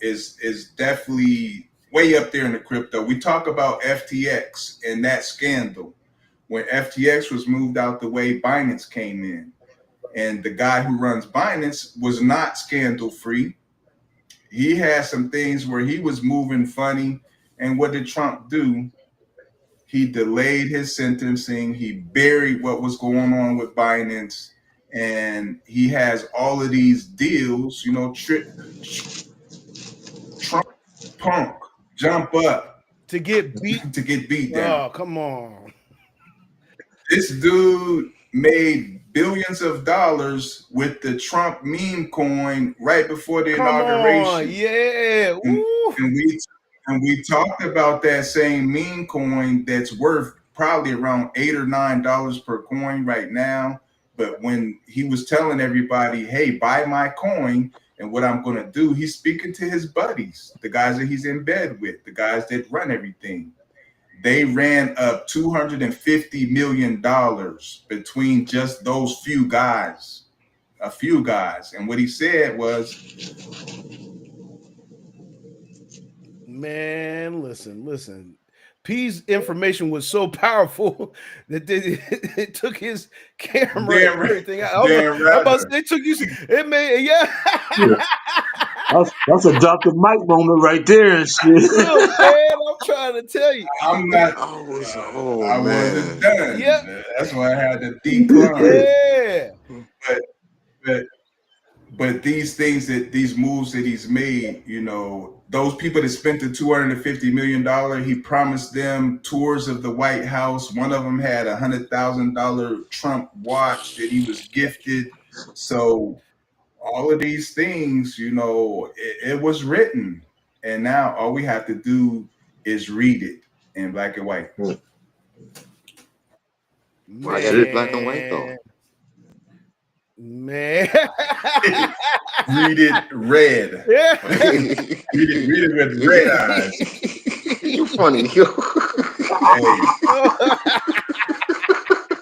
is definitely way up there in the crypto. We talk about FTX and that scandal. When FTX was moved out the way, Binance came in. And the guy who runs Binance was not scandal free. He had some things where he was moving funny. And what did Trump do? He delayed his sentencing. He buried what was going on with Binance. And he has all of these deals, Trump punk, jump up To get beat. to get beat down. Oh, come on. This dude made billions of dollars with the Trump meme coin right before the Come on. inauguration. Yeah. And, Woo. and we talked about that same meme coin that's worth probably around $8 or $9 per coin right now. But when he was telling everybody, hey, buy my coin, and what I'm gonna do, he's speaking to his buddies, the guys that he's in bed with, the guys that run everything. They ran up $250 million between just those few guys, a few guys. And what he said was, Man, listen. P's information was so powerful that it took his camera and Dan, everything. Dan I'm about to Rather. say it took you. It made yeah. Yeah, that's a Dr. Mike moment right there and shit. Look, man, I'm trying to tell you. I'm not. Oh I wasn't man. Yeah, done. That's why I had to decline. yeah, But but but these moves that he's made, those people that spent the $250 million, he promised them tours of the White House. One of them had $100,000 Trump watch that he was gifted. So all of these things, it was written, and now all we have to do is read it in black and white. Why gotta be black and white man, though? man. Read it red. Yeah. Read it with red eyes. You funny. Hey,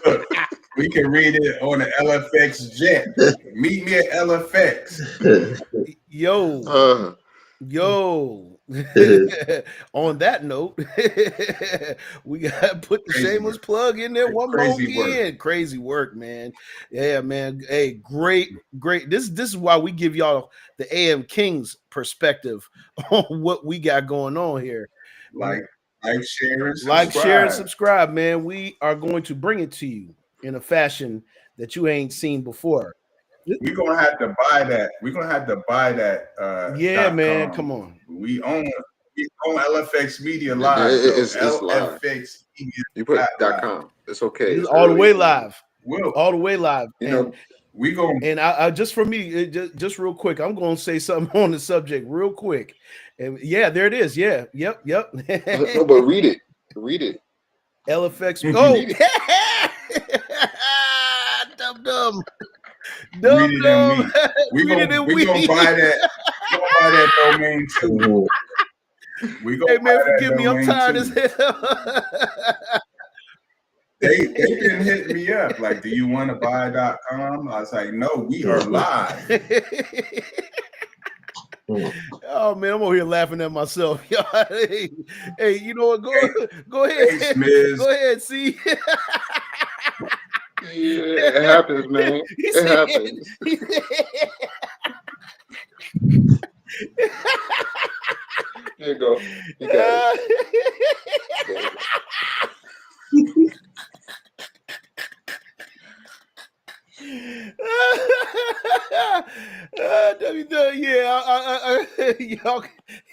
look, we can read it on the LFX jet. Meet me at LFX. Yo, Uh, yo. On that note, we got to put the Crazy shameless work. plug in there one more Crazy work. again. Crazy work, man. Yeah, man. Hey, great. This is why we give y'all the AM Kings perspective on what we got going on here. Like, share, and Like, share, and subscribe. subscribe, man. We are going to bring it to you in a fashion that you ain't seen before. We're gonna have to buy that. We're gonna have to buy that. Yeah, man. .com. Come on. We own LFX Media Live though. it's live. LFX Media You put Live. .com. It's okay. This is It's all the early. way live. We'll, All the way live. You And know, we gonna And I just for me, just real quick, I'm going to say something on the subject real quick. And yeah, there it is. Yeah, yep. no, but read it. Read it. LFX. Oh, Read dumb. read it in weed. We gonna buy that. We gonna buy that domain too. We gonna Hey man, buy that forgive me. I'm domain tired as too. hell. They've been hitting me up like, do you want to buy .com? I was like, no, we are live. Oh man, I'm over here laughing at myself. hey, you know what? Go ahead. Thanks, Miz. Go ahead. See. Yeah, it happens, man. It happens. Here you go. You got it.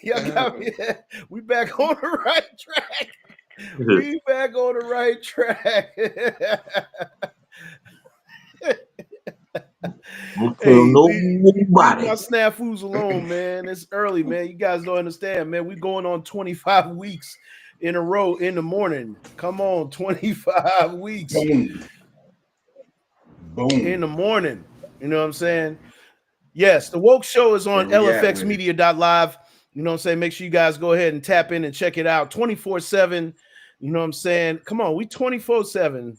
Y'all got me. We back on the right track. We back on the right track. Don't tell Hey, leave nobody. my snafus alone, man. It's early, man. You guys don't understand, man. We going on 25 weeks in a row in the morning. Come on, 25 weeks Boom. in the Boom. morning. You know what I'm saying? Yes, the Woke Show is on Where we at with it? lfxmedia.live. You know what I'm saying? Make sure you guys go ahead and tap in and check it out 24/7. You know what I'm saying? Come on, we 24/7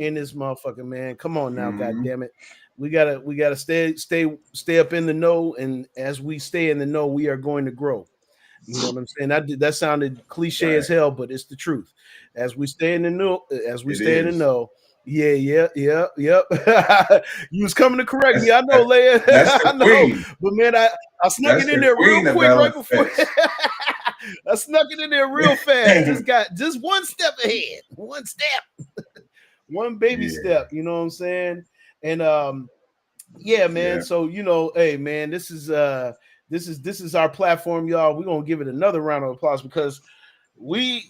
in this motherfucker, man. Come on now, god Mm-hmm. damn it. We gotta stay up in the know, and as we stay in the know, we are going to grow. You know what I'm saying? That sounded cliche Right. as hell, but it's the truth. As we stay in the know, It is. yep. You was coming to correct me. I know, That's, Leia. that's the I know, queen. but man, I snuck That's it in the there real queen of quick right before. LFX. I snuck it in there real fast. Just one step ahead. One step, one baby Yeah. step. You know what I'm saying? And yeah, man. Yeah. So hey, man, this is our platform, y'all. We're gonna give it another round of applause because we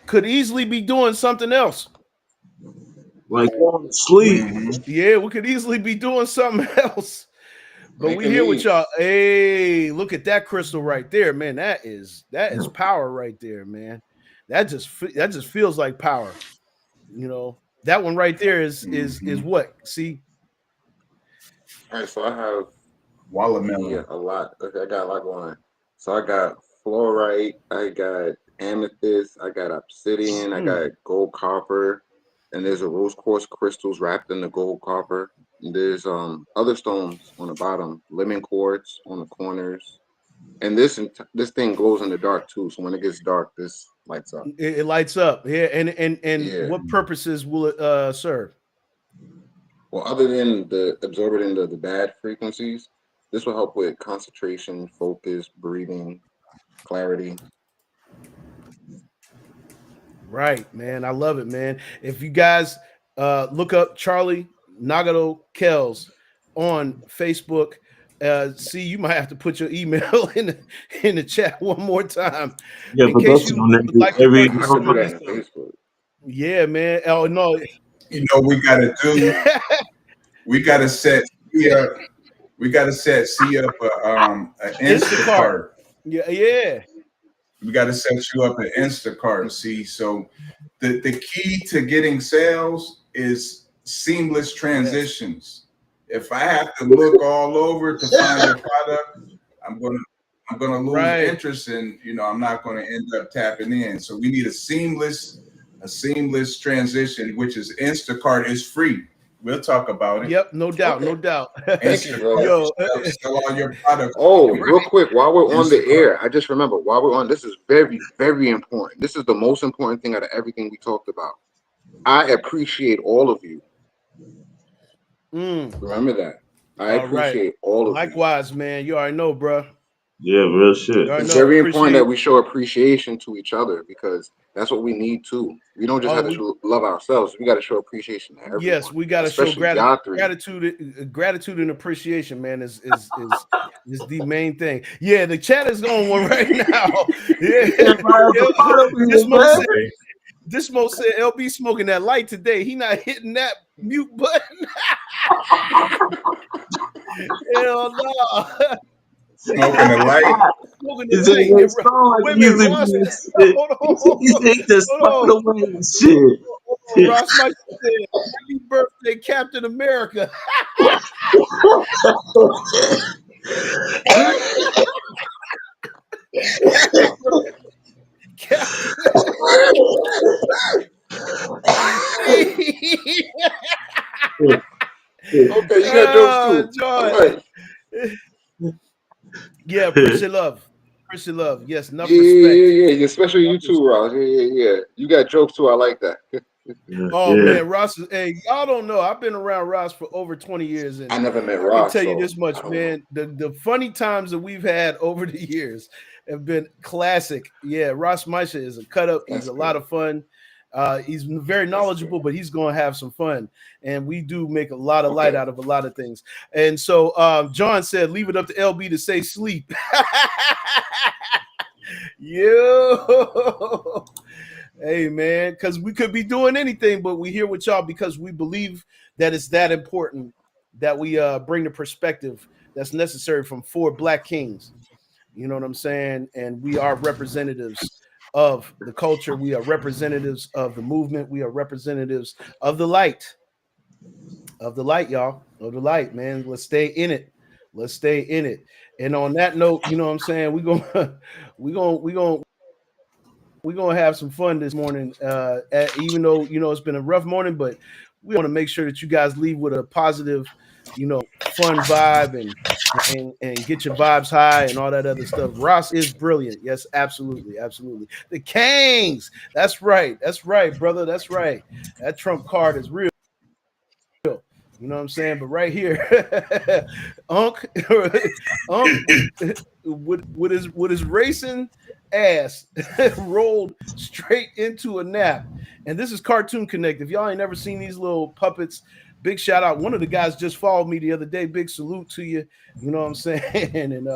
could easily be doing something else. Like going to sleep. Mm-hmm. Yeah, we could easily be doing something else. But we Making here with y'all. beats. Hey, look at that crystal right there, man. That is power right there, man. That just feels like power. That one right there is Mm-hmm. what? See, All right, so I have Watermelon. a lot. Okay, I got a lot going on. So I got fluorite, I got amethyst, I got obsidian, I mm, got gold copper, and there's a rose quartz crystals wrapped in the gold copper. And there's other stones on the bottom, lemon quartz on the corners, and this thing glows in the dark too. So when it gets dark, this lights up. it lights up. Yeah, and Yeah. what purposes will it serve? Well, other than the absorbing the bad frequencies, this will help with concentration, focus, breathing, clarity. Right, man. I love it, man. If you guys look up Charlie Nagato Kells on Facebook, see, you might have to put your email in the chat one more time Yeah, in but case that's you on would like to every purchase I could some do of that these in things. Facebook. Yeah, man. Oh no. You know, we gotta set C up. We gotta set C up a Instacart. Instacart. Yeah. We gotta set you up an Instacart. See, so the key to getting sales is seamless Yes. transitions. If I have to look all over to find your product, I'm gonna I'm gonna lose Right. interest, and I'm not gonna end up tapping in. So we need a seamless transition, which is Instacart is free. We'll talk about it. Yep. No doubt. Okay. No doubt. Thank you, Instacart, brother. Yo. sell all your products Oh, on real quick, while we're on the Instacart. air, I just remember while we're on, this is very, very important. This is the most important thing out of everything we talked about. I appreciate all of you. Mm, Remember that. I all right. appreciate all of you. Likewise, man. You already know, bro. Yeah, real You shit. already It's know. very important Appreciate. that we show appreciation to each other because that's what we need too. We don't just Oh, have we to love ourselves. We got to show appreciation to Yes, everyone, we got to show especially y'all three. gratitude and appreciation, man. Is the main thing. Yeah, the chat is on one right now. Yeah, Okay. This Mo said LB smoking that light today. He not hitting that mute button. Hell no, Smoking a light. smoking He the said it light. ain't strong like Wait it a minute, usually Ross. be and shit. Hold on, He said he just hold fucking on, away and shit. hold on. Ross Mike said, "Happy birthday, Captain America." Happy birthday, Captain. Okay, you got jokes too. All John. right. Yeah, appreciate love. Appreciate love. Yes, Yeah, enough yeah, respect. yeah, yeah. Especially Enough you too, respect. Ross. Yeah, yeah, yeah. You got jokes too. I like that. Oh Yeah. man, Ross is hey, y'all don't know. I've been around Ross for over 20 years, I and never met I can Ross, tell you so this much, I don't know. man. The funny times that we've had over the years have been classic. Yeah, Ross Meisha is a cut up. He's That's a lot good. of fun. He's very That's good. knowledgeable, but he's gonna have some fun. And we do make a lot of light Okay. out of a lot of things. And so John said, leave it up to LB to say sleep. Yo. Hey man, because we could be doing anything, but we here with y'all because we believe that it's that important that we bring the perspective that's necessary from four black kings. You know what I'm saying? And we are representatives of the culture. We are representatives of the movement. We are representatives of the light, y'all, of the light, man. Let's stay in it. Let's stay in it. And on that note, you know what I'm saying? We're gonna have some fun this morning. Even though it's been a rough morning, but we want to make sure that you guys leave with a positive, fun vibe and get your vibes high and all that other stuff. Ross is brilliant. Yes, absolutely, absolutely. The Kangs. That's right. That's right, brother. That's right. That trump card is real. You know what I'm saying? But right here, Unc, with his racing ass rolled straight into a nap. And this is Cartoon Connect. If y'all ain't never seen these little puppets, big shout out. One of the guys just followed me the other day. Big salute to you. You know what I'm saying? And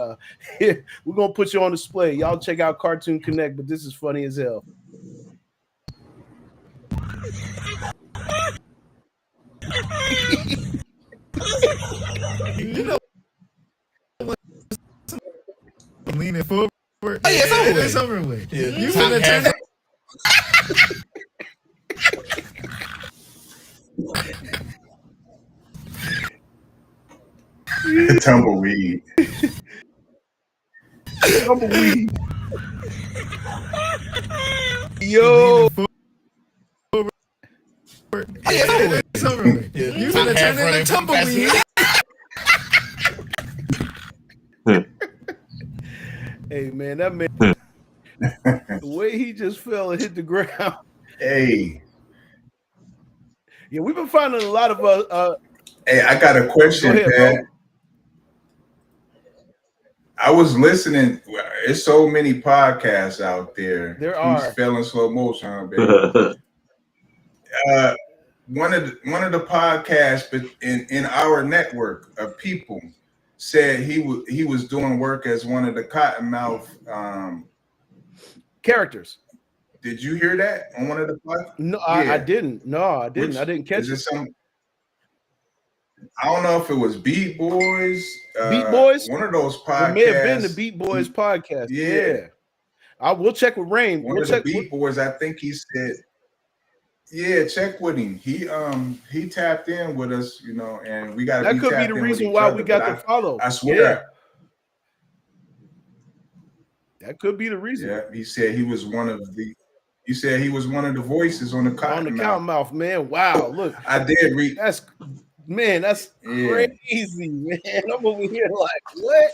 here, we're gonna put you on display. Y'all check out Cartoon Connect, but this is funny as hell. You know, leaning forward. Oh, yeah, it's over with. Yeah. You finna turn that. Tumbleweed. Tumbleweed. Yo. It's over with. Yeah. You finna turn into tumbleweed. Hey man, that man, the way he just fell and hit the ground. Hey. Yeah, we've been finding a lot of Hey, I got a question, go ahead, Pat. bro. I was listening. There's so many podcasts out there. There are. He's fell in slow motion, huh, baby? One of the podcasts in our network of people said he was doing work as one of the Cottonmouth characters. Did you hear that on one of the podcasts? No, I didn't. No, I didn't. I didn't catch it. I don't know if it was Beat Boys. Beat Boys? One of those podcasts. It may have been the Beat Boys podcast. Yeah. I will check with Rain. One of the Beat Boys, I think he said, yeah, check with him. He tapped in with us, and we got to be tapped in. That could be the reason why we got the follow. I swear. Yeah. That could be the reason. Yeah, he said he was one of the voices on the Cottonmouth, man. Wow, look. I did read. That's crazy, man. I'm over here like, what?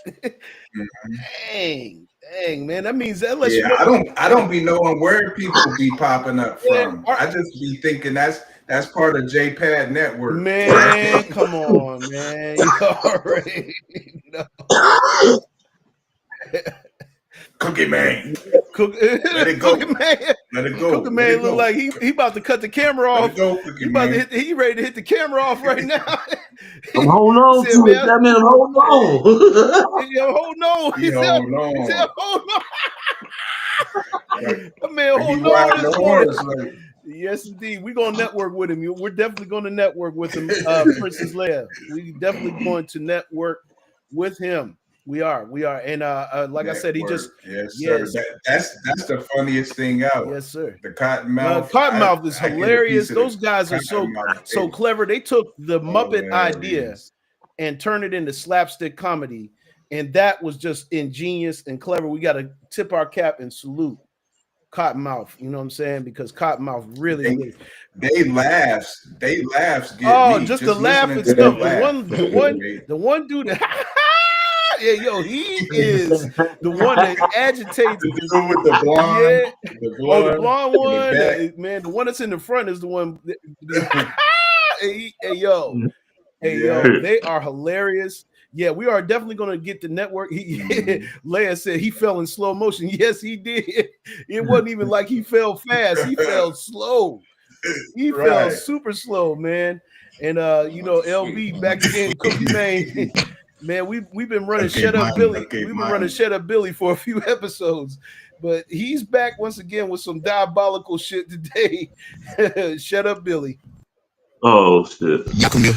Dang, man. That means that lets you know. I don't be knowing where people be popping up from. I just be thinking that's part of JPad Network. Man, come on, man. You already know. Cookie Man. Let it go. Cookie Man. Let it go. Cookie Man look like he about to cut the camera off. He ready to hit the camera off right now. I'm holding on to it. That man, I'm holding on. Hold on. He said, hold on. That man, hold on this morning. Yes, indeed. We're going to network with him. We're definitely going to network with him, Princess Leia. We definitely going to network with him. We are, and like I said, he just sir. That's the funniest thing out. Yes, sir. The Cottonmouth. Cottonmouth is hilarious. Those guys are so clever. They took the Muppet idea and turned it into slapstick comedy, and that was just ingenious and clever. We got to tip our cap and salute Cottonmouth. You know what I'm saying? Because Cottonmouth really they laughs. Get just the laugh and stuff. The one dude that. Yeah, yo, he is the one that agitates. The dude with the blonde, the blonde one, man. The one that's in the front is the one. Hey, yo, they are hilarious. Yeah, we are definitely going to get the network. Leia said he fell in slow motion. Yes, he did. It wasn't even like he fell fast. He fell slow. He fell super slow, man. And LB back again, Cookie Man. Man, we've been running Shut Up Billy. We've been running Shut Up Billy for a few episodes, but he's back once again with some diabolical shit today. Shut Up Billy. Oh shit. Y'all come here.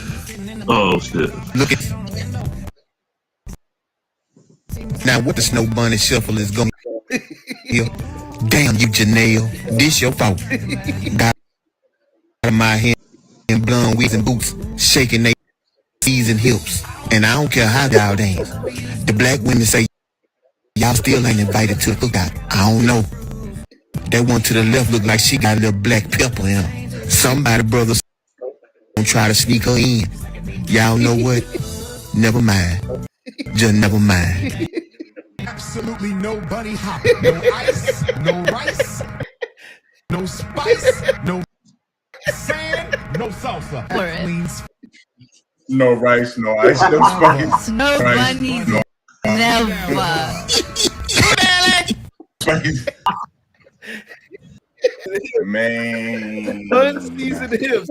Oh shit. Look at now what the snow bunny shuffle is going here. Damn you, Janelle. This your fault. Got my hand in blonde wigs and boots, shaking their knees and hips. And I don't care how y'all dance. The black women say y'all still ain't invited to the cookout. I don't know. That one to the left look like she got a little black pepper in her. Somebody brothers gonna try to sneak her in. Y'all know what? Never mind. Just never mind. Absolutely no bunny hop, no ice, no rice, no spice, no sand, no salsa. That means No rice, no ice, no spice. No Rice, bunnies, no never. spice. Man, Unseasoned hips.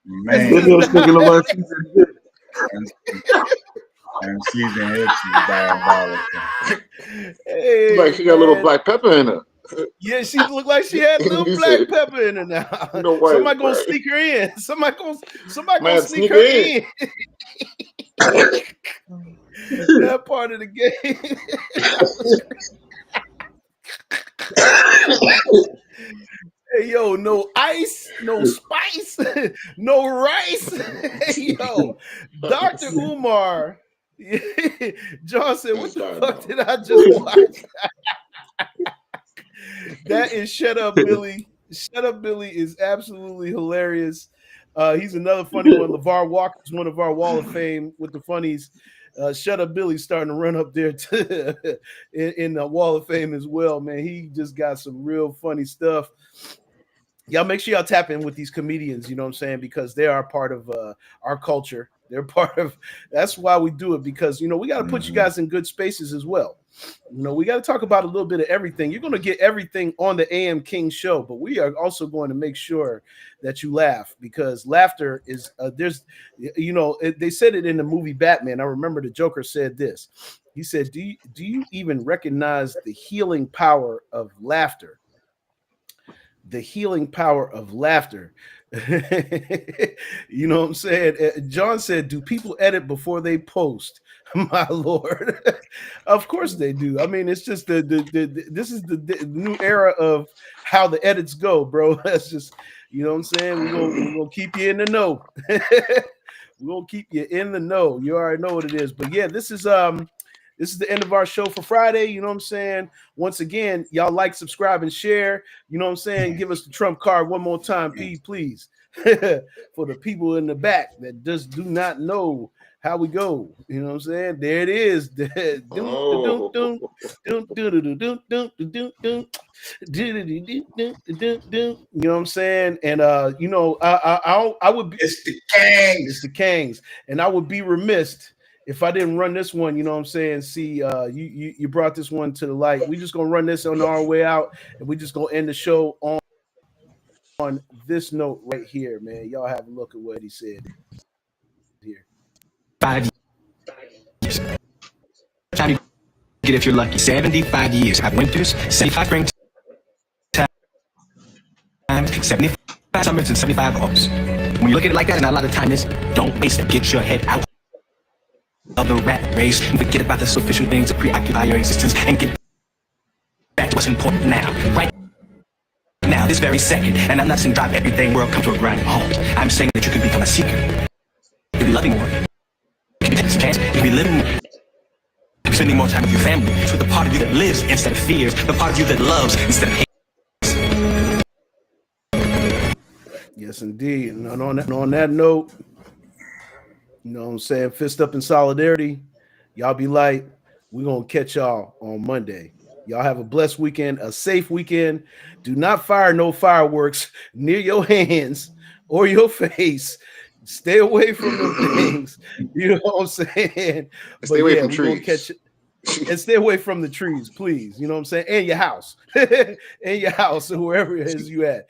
man, This was thinking of unseasoned hips. and seasoned hips is diabolical. Hey, Like she got a little man. black pepper in her. Yeah, she looked like she had a little You black said, pepper in her now. you know what? Somebody gonna Right. sneak her in. Somebody gonna Man, sneak sneak her in. in. That part of the game. Hey, yo, no ice, no spice, no rice. Hey, yo, Dr. Umar. John said, what That's the fuck diabolical. did I just watch? That is Shut Up Billy. Shut Up Billy is absolutely hilarious. He's another funny one. LeVar Walker is one of our Wall of Fame with the funnies. Shut Up Billy's starting to run up there in the Wall of Fame as well, man. He just got some real funny stuff. Y'all make sure y'all tap in with these comedians, you know what I'm saying? Because they are part of our culture. They're part of that's why we do it, because we got to put you guys in good spaces as well. We got to talk about a little bit of everything. You're going to get everything on the AM King show, but we are also going to make sure that you laugh, because laughter is they said it in the movie Batman. I remember the Joker said this. He said, do you even recognize the healing power of laughter? The healing power of laughter. You know what I'm saying? John said, do people edit before they post? My Lord. Of course they do. I mean, it's just this is the new era of how the edits go, bro. That's just, you know what I'm saying? We're gonna keep you in the know. We're gonna keep you in the know. You already know what it is. But yeah, this is the end of our show for Friday. You know what I'm saying? Once again, y'all like, subscribe, and share. You know what I'm saying? Give us the trump card one more time, P, please. For the people in the back that just do not know how we go. You know what I'm saying? There it is. Oh. You know what I'm saying? And I would be It's the it's gangs. the Kangs, and I would be remiss if I didn't run this one. You know what I'm saying? See, you brought this one to the light. We just gonna run this on our way out, and we just gonna end the show on this note right here, man. Y'all have a look at what he said here. 5 years. Time you get if you're lucky. 75 years. 5 winters, 75 spring times, 75 summers, and 75 autumns. When you look at it like that, and a lot of time is, don't waste it. Get your head out of the rat race and forget about the superficial things that preoccupy your existence and get back to what's important now. Right now, this very second. And I'm not saying drop everything, world, come to a grinding halt. I'm saying that you can become a seeker. You can be loving more. You can take this chance. You can be living more. Spending more time with your family, with the part of you that lives instead of fears, the part of you that loves instead of hates. Yes, indeed. And on that note, you know what I'm saying? Fist up in solidarity. Y'all be light. We're going to catch y'all on Monday. Y'all have a blessed weekend, a safe weekend. Do not fire no fireworks near your hands or your face. Stay away from them things. You know what I'm saying? Stay But away yeah, from we're going to trees. catch it. And stay away from the trees, please. You know what I'm saying? And your house. And your house, or wherever it is you at.